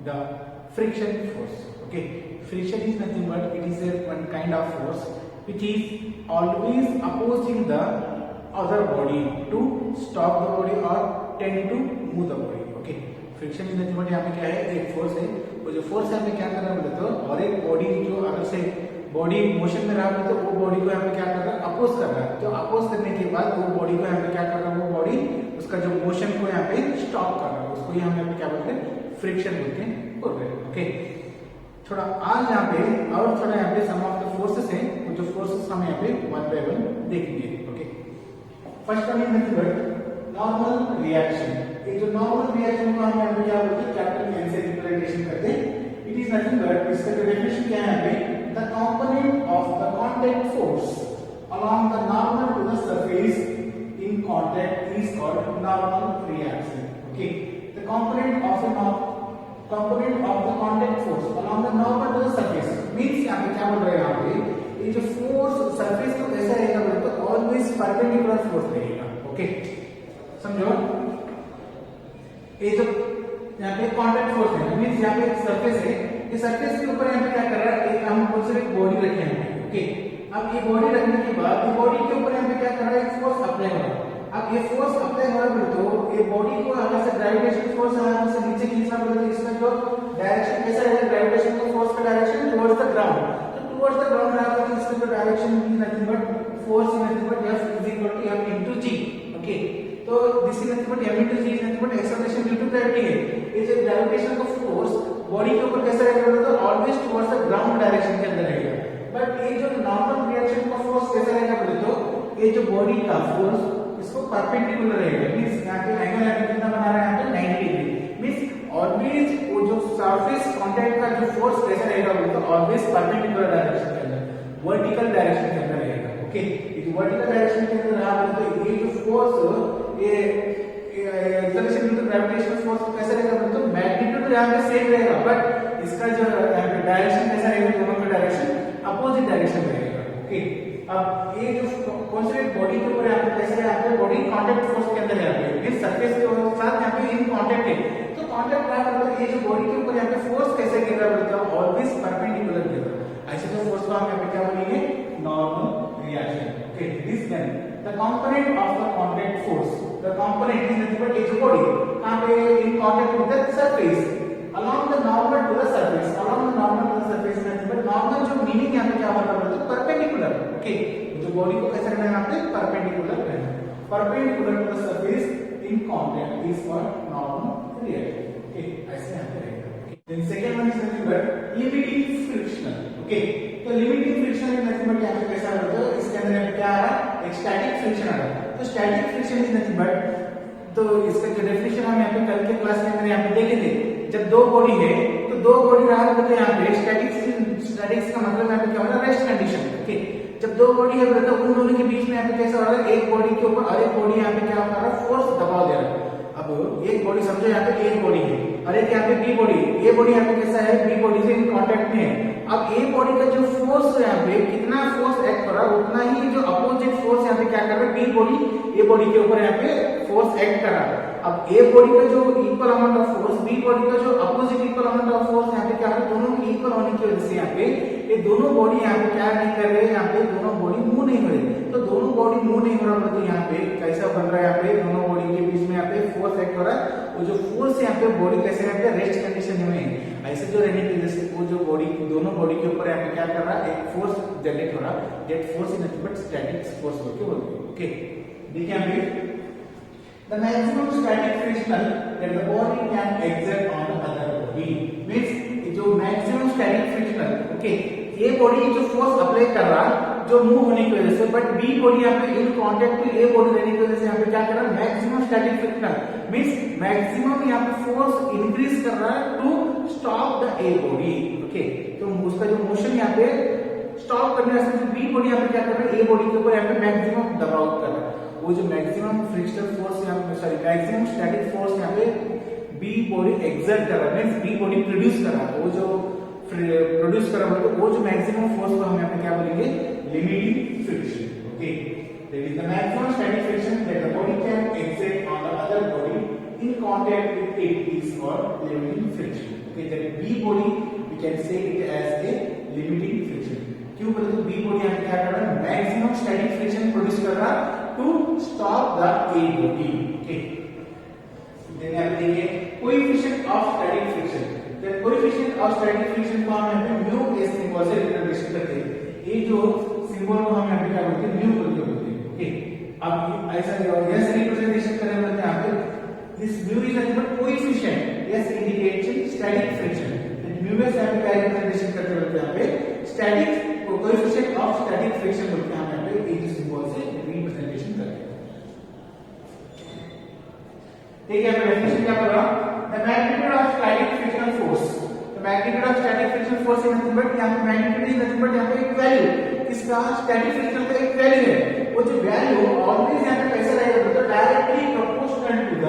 the friction force. Okay, friction is nothing but it is a one kind of force which is always opposing the other body to stop the body or tend to move the body. Okay, friction is nothing but यहाँ पे क्या है, एक force है, वो जो force यहाँ पे क्या कर रहा है बोले तो, और एक बॉडी जो अगर से बॉडी मोशन में रहा है तो वो बॉडी को यहाँ पे क्या कर रहा है, अपोज कर रहा है। तो अपोज करने के बाद वो बॉडी को यहाँ पे क्या कर रहा है, वो बॉडी उसका जो मोशन को यहाँ पे स्टॉप कर रहा है, उसको हम यहाँ पे क्या बोलते हैं, फ्रिक्शन बोलते हैं। ओके, थोड़ा आज यहाँ पे और थोड़ा यहाँ पे सम ऑफ द फोर्सेस है, वो जो फोर्सेस हम यहाँ पे वन बाय वन देखेंगे। Okay, first one is nothing but normal reaction. ये जो नॉर्मल रिएक्शन को हम यहाँ पे क्या बोलते हैं, कैपिटल एन से रिप्रेजेंटेशन करते हैं। इट इज नथिंग बट, इसका जो डेफिनेशन क्या है यहाँ पे, the component of the contact force along the normal to the surface in contact is called normal reaction. Okay, the component of the contact force along the normal to the surface means यहाँ पे क्या बोल रहे हैं, यहाँ पे ये जो फोर्स सरफेस को कैसा रहेगा बोले तो ऑलवेज परपेंडिकुलर फोर्स रहेगा। ओके, समझो, ये जो यहाँ पे कांटेक्ट फोर्स है मींस यहाँ पे सरफेस है, ये सरफेस के ऊपर यहाँ पे क्या कर रहा है, एक हम कौन सा एक बॉडी रखे हैं। ओके, अब ये बॉडी रखने के बाद ये बॉडी के ऊपर यहाँ पे क्या कर रहा है, एक फोर्स अप्लाई हो रहा है। अब ये फोर्स अप्लाई हो रहा है तो ये बॉडी को अगर से ग्रेविटेशन फोर्स है से नीचे खींचना बोले तो इसका जो डायरेक्शन कैसा है, ग्रेविटेशन का फोर्स का डायरेक्शन टुवर्ड्स द ग्राउंड। तो टुवर्ड्स द ग्राउंड रहा तो इसका जो direction is nothing but force is nothing but F is equal to F into G। Okay, तो this is nothing but M into G is nothing but acceleration due to gravity है। ये जो gravitation का force body के ऊपर कैसा रहेगा तो always towards the ground direction के अंदर रहेगा। बट ये जो नॉर्मल रिएक्शन का फोर्स कैसा रहेगा बोले तो ये जो बॉडी का फोर्स इसको परपेंडिकुलर रहेगा। मींस यहाँ पे एंगल है कितना बना रहा है, यहाँ पे 90 डिग्री। मींस ऑलवेज वो जो सरफेस कांटेक्ट का जो फोर्स कैसा रहेगा बोले तो ऑलवेज परपेंडिकुलर डायरेक्शन के अंदर, वर्टिकल डायरेक्शन के अंदर रहेगा। ओके, ये वर्टिकल डायरेक्शन के अंदर रहा तो ये जो फोर्स ये acceleration due to gravitational force कैसा रहेगा बोले तो मैग्नीट्यूड यहाँ पे सेम रहेगा, बट इसका जो यहाँ पे डायरेक्शन कैसा रहेगा, दोनों का डायरेक्शन अपोजिट डायरेक्शन रहेगा। ओके, अब ये जो कौन से बॉडी के ऊपर यहाँ पे कैसे है, यहाँ पे बॉडी कांटेक्ट फोर्स के अंदर है, ये सरफेस के साथ यहाँ पे इन कांटेक्ट है। तो कांटेक्ट रहा मतलब ये जो बॉडी के ऊपर यहाँ पे फोर्स कैसे गिर रहा है, ऑलवेज परपेंडिकुलर गिर रहा है। ऐसे तो फोर्स को हम यहाँ पे क्या बोलेंगे, normal reaction. Okay, this then the component of the contact force, the component is nothing but ये जो बॉडी यहाँ पे in contact with the surface along the normal to the surface, along the normal to the surface में but normal जो meaning यहाँ पे क्या होगा बोले तो परपेंडिकुलर। ओके, जो बॉडी को कैसे रहना है यहाँ पे परपेंडिकुलर रहना, perpendicular to the surface in contact is called normal reaction. Okay, ऐसे यहाँ पे रहेगा। Then second one is nothing but limiting frictional. Okay, तो limiting friction is nothing but यहाँ पे कैसा होगा तो इसके अंदर यहाँ पे क्या आ रहा है, एक स्टैटिक फ्रिक्शन आ रहा है। तो static friction is nothing but, तो इसका जो डेफिनेशन हम यहाँ पे कल के क्लास में यहाँ पे देखे थे, जब दो बॉडी है तो दो बॉडी रहा है तो यहाँ पे स्टैटिक्स का मतलब यहाँ पे क्या होगा, रेस्ट कंडीशन। ओके, जब दो बॉडी है तो उन दोनों के बीच में यहाँ पे कैसा हो रहा है, एक बॉडी के ऊपर और एक बॉडी यहाँ पे क्या कर रहा है, फोर्स दबाव दे रहा है। अब एक बॉडी समझो यहाँ पे एक बॉडी है और एक यहाँ पे बी बॉडी, ये बॉडी यहाँ पे कैसा है, बी बॉडी से इन कांटेक्ट में है। अब ए बॉडी का जो फोर्स है यहाँ पे कितना फोर्स एक्ट कर रहा है, उतना ही जो अपोजिट फोर्स यहाँ पे क्या कर रहा है, बी बॉडी ए बॉडी के ऊपर यहाँ पे फोर्स एक्ट कर रहा है। अब ए बॉडी का जो equal amount of force, b body का जो opposite equal amount of force यहाँ पे क्या है, दोनों के इक्वल होने की वजह से यहाँ पे ये दोनों बॉडी यहाँ पे क्या नहीं कर रहे, यहाँ पे दोनों बॉडी मूव नहीं हो रही। तो दोनों बॉडी मूव नहीं हो रहा तो यहाँ पे कैसा बन रहा है, यहाँ पे दोनों बॉडी के बीच में यहाँ पे फोर्स एक्ट हो रहा है। वो जो फोर्स है यहाँ पे बॉडी कैसे यहाँ पे रेस्ट कंडीशन में है, ऐसे जो रहने की वजह से वो जो बॉडी दोनों बॉडी के ऊपर यहाँ पे क्या कर रहा है, एक फोर्स जनरेट हो रहा है, that force is nothing but static force बोलते हैं। ओके, देखिए यहाँ पे the maximum static frictional that the body can exert on the other body means जो maximum static frictional, okay, ये बॉडी जो फोर्स अप्लाई कर रहा है जो मूव होने की वजह से, बट बी बॉडी यहाँ पे in contact to a body रहने की वजह से यहाँ पे क्या कर रहा है, maximum static frictional means maximum यहाँ पे फोर्स इंक्रीज कर रहा है to stop the a body. Okay, तो उसका जो मोशन यहाँ पे स्टॉप करने से बी बॉडी यहाँ पे क्या कर रहा है, ए बॉडी के ऊपर यहाँ पे मैक्सिमम दबाव कर रहा है। वो जो मैक्सिमम फ्रिक्शनल फोर्स यहाँ पे सॉरी मैक्सिमम स्टैटिक फोर्स यहाँ पे बी बॉडी एक्सर्ट कर रहा है, मींस बी बॉडी प्रोड्यूस कर रहा है। वो जो प्रोड्यूस कर रहा है तो वो जो मैक्सिमम फोर्स को हम यहाँ पे क्या बोलेंगे, limiting friction. Okay, that is the maximum static friction that the body can exert on the other body in contact with it is called limiting friction. Okay, that B body we can say it as a limiting friction. क्यों बोले तो B body हमें क्या कर रहा है, maximum static friction produce कर रहा है to stop the A body. Okay, then आप देखिए coefficient of static friction. The coefficient of static friction को हम यहाँ पे म्यू s सिंबल से रिप्रेजेंट करते हैं. ये जो सिंबल को हम यहाँ पे क्या बोलते हैं, म्यू करके बोलते हैं. ओके, अब ऐसा यस रिप्रेजेंटेशन करें मतलब यहाँ पे this mu is nothing but coefficient. S indicates static friction. And mu s यहाँ पे क्या रिप्रेजेंटेशन करते हैं यहाँ पे static coefficient of static friction बोलते हैं हम यहाँ पे ये सिंबल से रिप्रेजेंटेशन करते हैं. ठीक है, मैं डेफिनेशन क्या कर रहा हूँ, the magnitude of static frictional force. The magnitude of static frictional force is nothing but यहाँ पे magnitude is nothing but यहाँ पे एक वैल्यू, इसका static friction का एक वैल्यू है. वो जो वैल्यू ऑलवेज यहाँ पे कैसे रहेगा तो directly proportional to the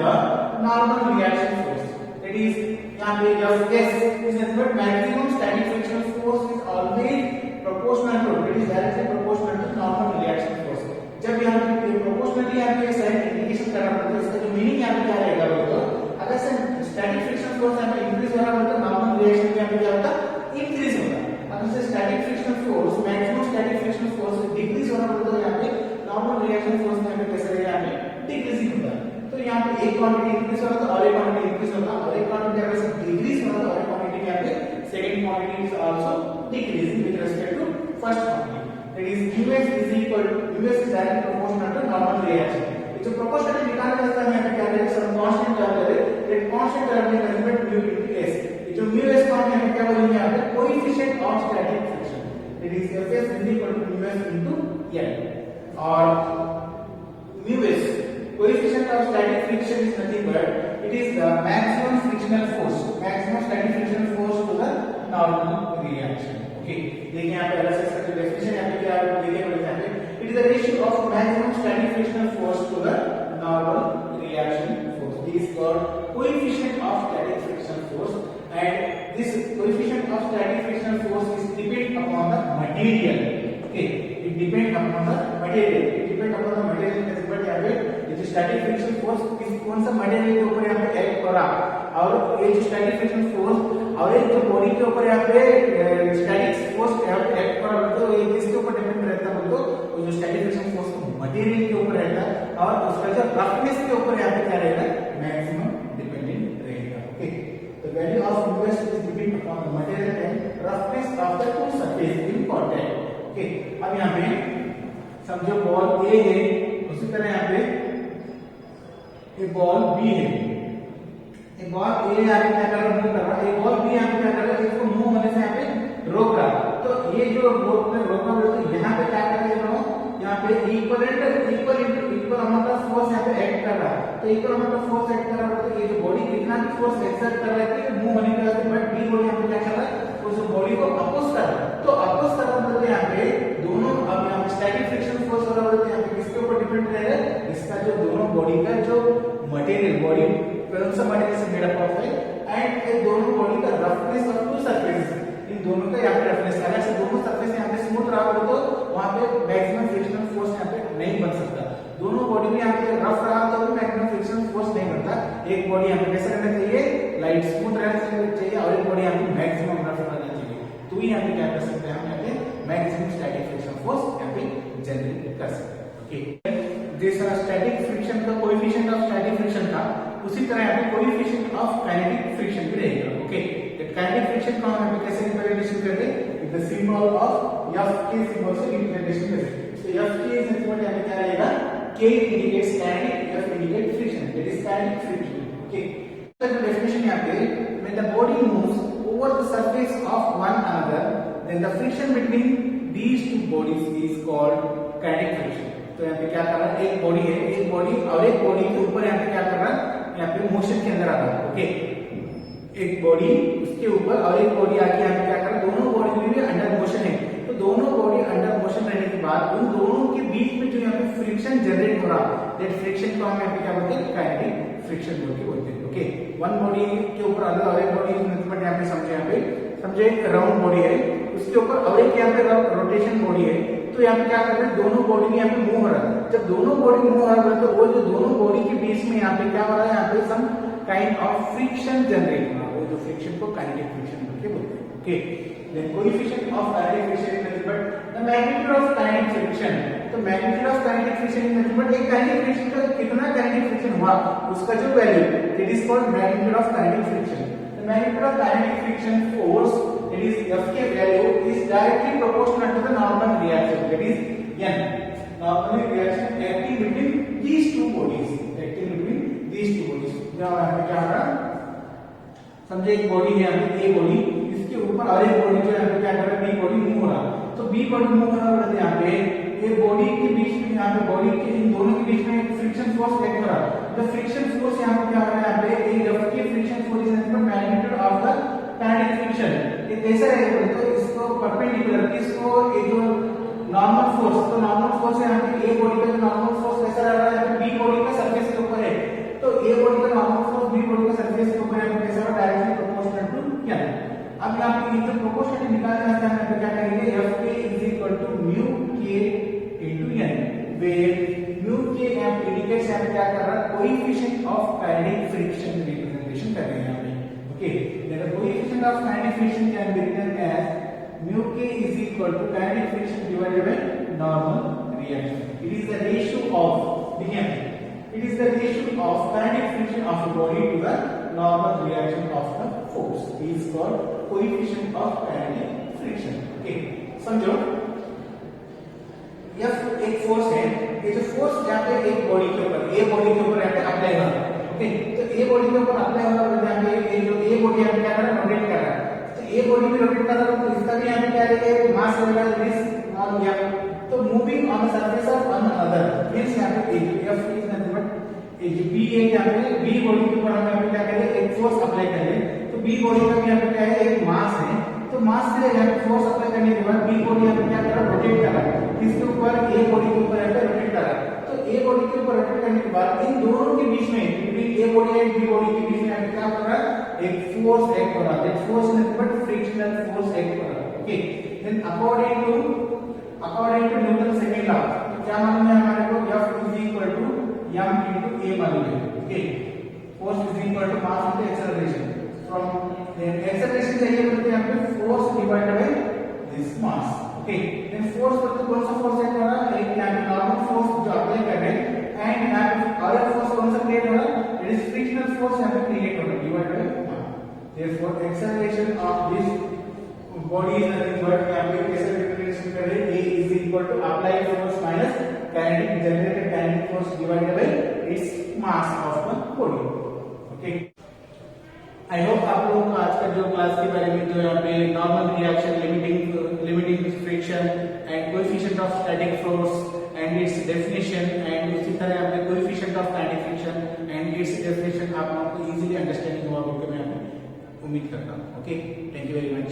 normal reaction force. That is यहाँ पे जब s is nothing but maximum static frictional force is always proportional to, it is directly proportional to normal reaction force. जब यहाँ पे प्रोपोर्शनली यहाँ पे साइन इंडिकेशन करना पड़ता है, इसका जो मीनिंग यहाँ पे क्या रहेगा बोलो, अगर से स्टैटिक फ्रिक्शन फोर्स यहाँ पे इंक्रीज हो रहा है तो नॉर्मल रिएक्शन में यहाँ पे क्या होता है, इंक्रीज होगा. अगर से static friction force maximum static friction force decrease हो रहा है तो यहाँ पे नॉर्मल रिएक्शन फोर्स में यहाँ पे कैसे रहेगा, यहाँ पे डिक्रीजिंग होता है. तो यहाँ पे एक क्वांटिटी इंक्रीज हो रहा है तो और एक क्वांटिटी इंक्रीज होगा, और एक क्वांटिटी अगर से डिक्रीज हो रहा है तो और एक क्वांटिटी यहाँ पे second quantity is also decreasing with respect to first quantity. That is us is equal to us is directly proportional to normal reaction. जो प्रोपोर्शनल निकालने का रास्ता में क्या करें, सब कांस्टेंट टर्म करें, दैट कांस्टेंट टर्म में कन्वर्ट म्यू इनटू s. ये जो म्यू s को हम यहाँ क्या बोलेंगे, यहाँ पे coefficient of static friction. That is fs is equal to mu s into n. और mu s coefficient of static friction is nothing but it is the maximum frictional force, maximum static frictional force to the normal reaction. Okay, देखिए यहाँ पे अलग से इसका जो definition यहाँ पे क्या देखिए बोलते हैं, it is the ratio of maximum static frictional force to the normal reaction force. This is called coefficient of static frictional force, and this coefficient of static frictional force is depend upon the material. Okay, it depend upon the material. It depend upon the material के ऊपर यहाँ पे ये जो static frictional force किस कौन सा material के ऊपर यहाँ पे एक्ट कर रहा, और ये जो static frictional force और एक जो बॉडी के ऊपर यहाँ पे static force यहाँ पे एक्ट कर रहा है, तो ये किसके ऊपर डिपेंड रहता है बोलो, वो जो स्टैटिक फ्रिक्शन फोर्स मटेरियल के ऊपर रहता है, और उसका जो रफनेस के ऊपर यहाँ पे क्या रहेगा, मैक्सिमम डिपेंडेंट रहेगा. Okay, the value of us is depend upon the material and roughness of the two surface in contact. Okay, अब यहाँ पे समझो बॉल A है, उसी तरह यहाँ पे एक बॉल B है. एक बॉल A यहाँ पे क्या कर रहा है, मूव कर रहा है, एक बॉल B यहाँ पे क्या कर रहा है, इसको मूव होने से यहाँ पे रोक रहा है. तो ये जो रोकना तो यहाँ पे क्या कर रहे हैं, यहाँ पे इक्वल अमाउंट ऑफ फोर्स यहाँ पे एक्ट कर रहा है. तो equal amount of force act कर रहा है, तो ये जो बॉडी कितना भी फोर्स एक्सर्ट कर रहा है मूव होने के बाद, बट बी बॉडी यहाँ पे क्या कर रहा है, उस बॉडी को अपोज कर रहा है. तो अपोज कर रहा मतलब यहाँ पे दोनों, अब यहाँ पे स्टैटिक फ्रिक्शन फोर्स हो रहा है, तो यहाँ पे किसके ऊपर डिपेंड रहेगा, इसका जो दोनों बॉडी का जो मटेरियल, बॉडी कौन सा मटेरियल से मेड अप है, एंड दोनों बॉडी का रफनेस ऑफ टू सरफेस, इन दोनों का यहाँ पे रफनेस, अगर से दोनों सरफेस यहाँ पे स्मूथ रहा हो तो वहाँ पे मैक्सिमम फ्रिक्शनल फोर्स यहाँ पे नहीं बन सकता. दोनों बॉडी में यहाँ पे रफ रहा तो भी मैक्सिमम फ्रिक्शनल फोर्स नहीं बनता. एक बॉडी यहाँ पे कैसे रहना चाहिए, लाइट स्मूथ रहना चाहिए, और एक बॉडी यहाँ पे मैक्सिमम रफ रहना चाहिए. तो यहाँ पे क्या कर सकते हैं, हम यहाँ पे मैक्सिमम स्टैटिक फ्रिक्शन फोर्स यहाँ पे जनरेट कर सकते हैं. ओके, जैसा स्टैटिक फ्रिक्शन का कोएफिशिएंट ऑफ स्टैटिक फ्रिक्शन था, उसी तरह यहाँ पे कोएफिशिएंट ऑफ काइनेटिक फ्रिक्शन भी रहेगा. ओके, काइनेटिक फ्रिक्शन को हम कैसे रिप्रेजेंटेशन करते हैं, with the symbol of F के सिंबल से रिप्रेजेंटेशन करते हैं. तो एफ के इज नथिंग बट यहाँ पे क्या रहेगा, K indicates kinetic, F indicates friction, that is kinetic friction. Okay, तो डेफिनेशन यहाँ पे, when the body moves over the surface of one another, then the friction between these two bodies is called kinetic friction. तो यहाँ पे क्या कर रहा है, एक बॉडी है, एक बॉडी और एक बॉडी के ऊपर यहाँ पे क्या कर रहा है, यहाँ पे मोशन के अंदर आ रहा है. ओके, एक बॉडी उसके ऊपर और एक बॉडी आके यहाँ पे क्या कर रहा है, दोनों बॉडी में भी अंडर मोशन है. तो दोनों बॉडी अंडर मोशन रहने के बाद उन दोनों के बीच में जो यहाँ पे फ्रिक्शन जनरेट हो रहा है, दैट फ्रिक्शन को हम यहाँ पे क्या बोलते हैं, काइनेटिक फ्रिक्शन बोलते हैं. ओके, वन बॉडी के ऊपर अदर और एक बॉडी यहाँ पे समझे, यहाँ पे समझे एक राउंड बॉडी है, उसके ऊपर और एक यहाँ पे रोटेशन बॉडी है. तो यहाँ पे क्या कर रहे हैं, दोनों बॉडी में यहाँ पे मूव हो रहा है. जब दोनों बॉडी मूव हो रहा है तो वो जो दोनों बॉडी के बीच में यहाँ पे क्या हो रहा है, यहाँ पे some kind of friction generate हो रहा है. तो फ्रिक्शन को काइनेटिक फ्रिक्शन बोल के बोलते हैं। Okay, then coefficient of kinetic friction is nothing but the magnitude of kinetic friction. तो magnitude of kinetic friction is nothing but एक काइनेटिक फ्रिक्शन का कितना काइनेटिक फ्रिक्शन हुआ उसका जो value, that is called magnitude of kinetic friction. The magnitude of kinetic friction force, that is F के value is directly proportional to the normal reaction, that is N, normal reaction acting between these two bodies, acting between these two bodies। यहाँ पे क्या हो रहा है, समझे एक body है यहाँ पे ए बॉडी, इसके ऊपर और एक बॉडी जो यहाँ पे क्या कर रहा है, बी बॉडी मूव हो रहा है। तो बी बॉडी मूव हो रहा है यहाँ पे, ये बॉडी के बीच में, यहाँ पे बॉडी के इन दोनों के बीच में एक फ्रिक्शन फोर्स एक्ट हो रहा है। द फ्रिक्शन फोर्स यहाँ पे क्या हो रहा है, यहाँ पे एक F के friction force is nothing but magnitude of the kinetic friction. ये कैसा है, तो इसको परपेंडिकुलर, इसको ये जो नॉर्मल फोर्स, तो नॉर्मल फोर्स है यहाँ पे ए बॉडी का जो नॉर्मल फोर्स कैसा रह रहा है, बी बॉडी का सरफेस के ऊपर है। तो ए बॉडी का नॉर्मल फोर्स बी बॉडी का सरफेस के ऊपर है, तो कैसा है, डायरेक्टली प्रोपोर्शनल टू N। अब यहाँ पे ये प्रोपोर्शनल निकालने वास्ते हम यहाँ पे क्या करेंगे, F K is equal to mu K into N, where mu K यहाँ पे इंडिकेट्स यहाँ पे क्या कर रहा है, coefficient of kinetic friction representation कर रहे हैं यहाँ पे। Okay, the coefficient of kinetic friction can be written as mu K is equal to kinetic friction divided by normal reaction. It is the ratio of, देखिए it is the ratio of kinetic friction of a body to the normal reaction of the force. It is called coefficient of kinetic friction. Okay, समझो, यह एक force है, ये जो force जहाँ पे एक बॉडी के ऊपर, ए बॉडी के ऊपर यहाँ पे अप्लाई हो रहा है। ओके, तो ए बॉडी के ऊपर अप्लाई हो रहा है, यहाँ पे ये जो ए बॉडी यहाँ पे क्या कर रहा है, रोटेट कर रहा है। ये बॉडी में रोटेट कर रहा है, तो इसका भी यहाँ पे क्या रहेगा, मास रहेगा, दैट इज ऑन गया। तो moving on the surface of one other means यहाँ पे F इज नथिंग बट ये जो B है, यहाँ पे B बॉडी के ऊपर हम यहाँ पे क्या करेंगे, एक फोर्स अप्लाई करेंगे। तो B बॉडी का भी यहाँ पे क्या है, एक मास है। तो मास से यहाँ पे फोर्स अप्लाई करने के बाद B बॉडी यहाँ पे क्या कर रहा है, रोटेट कर रहा है, इसके ऊपर A बॉडी के ऊपर यहाँ पे रोटेट कर रहा है। तो A बॉडी के ऊपर रोटेट करने के बाद इन दोनों के बीच में, between A body and B body के बीच में यहाँ पे क्या कर रहा है, एक फोर्स एक्ट हो रहा है, that force is but frictional force act हो रहा है। Okay, then according to Newton second law क्या मालूम है हमारे को, F is equal to m into a मालूम है। Okay, force is equal to mass into acceleration, from acceleration चाहिए बोलते हैं यहाँ पे force divided by this mass. Okay, then force बोलते कौन सा फोर्स एक्ट हो रहा है, एक यहाँ पे नॉर्मल फोर्स जो अप्लाई कर रहे हैं, एंड यहाँ पे अदर फोर्स कौन सा क्रिएट हो रहा है, इट इज फ्रिक्शनल फोर्स यहाँ पे क्रिएट हो रहा है, divided by. Therefore, acceleration of this body is nothing but यहाँ पे कैसे रिप्रेजेंटेशन कर रहे हैं, A is equal to applied force minus kinetic generated kinetic force divided by its mass of the body. Okay. I hope आप लोगों को आज का जो क्लास के बारे में जो यहाँ पे normal reaction, limiting friction and coefficient of static force and it's definition, and उसी तरह यहाँ पे coefficient of kinetic friction and it's definition आप लोगों को इजीली अंडरस्टैंडिंग हुआ होगा, मैं उम्मीद करता हूँ। Okay, thank you very much.